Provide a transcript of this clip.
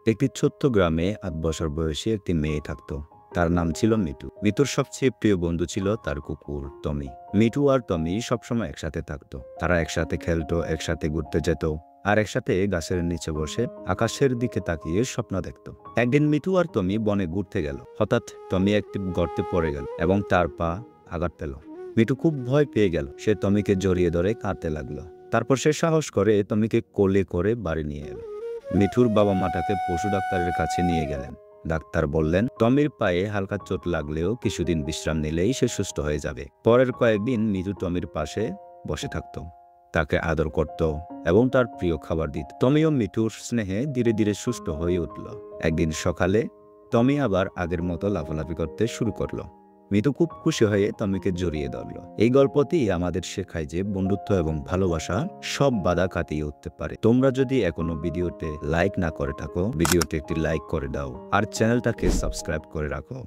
একটি ছোট্ট গ্রামে ৮ বছর বয়সী একটি মেয়ে থাকত। তার নাম ছিল মিঠু। মিঠুর সবচেয়ে প্রিয় বন্ধু ছিল তার কুকুর টমি। মিঠু আর টমি সবসময় একসাথে থাকতো। তারা একসাথে খেলতো, একসাথে ঘুরতে যেত, আর একসাথে গাছের নিচে বসে আকাশের দিকে তাকিয়ে স্বপ্ন দেখত। একদিন মিঠু আর টমি বনে ঘুরতে গেল। হঠাৎ টমি একটি গর্তে পড়ে গেল এবং তার পা আঘাত পেল। মিঠু খুব ভয় পেয়ে গেল। সে টমিকে জড়িয়ে ধরে কাঁদতে লাগলো। তারপর সে সাহস করে টমিকে কোলে করে বাড়ি নিয়ে এলো। মিঠুর বাবা মা তাকে পশু ডাক্তারের কাছে নিয়ে গেলেন। ডাক্তার বললেন, টমির পায়ে হালকা চোট লাগলেও কিছুদিন বিশ্রাম নিলেই সে সুস্থ হয়ে যাবে। পরের কয়েকদিন মিঠু টমির পাশে বসে থাকত, তাকে আদর করত এবং তার প্রিয় খাবার দিত। টমি ও মিঠুর স্নেহে ধীরে ধীরে সুস্থ হয়ে উঠল। একদিন সকালে টমি আবার আগের মতো লাফালাফি করতে শুরু করলো। মিঠু খুব খুশি হয়ে টমিকে জড়িয়ে ধরল। এই গল্পটি আমাদের শেখায় যে বন্ধুত্ব এবং ভালোবাসা সব বাধা কাটিয়ে উঠতে পারে। তোমরা যদি এখনো ভিডিওতে লাইক না করে থাকো, ভিডিওতে একটি লাইক করে দাও আর চ্যানেলটাকে সাবস্ক্রাইব করে রাখো।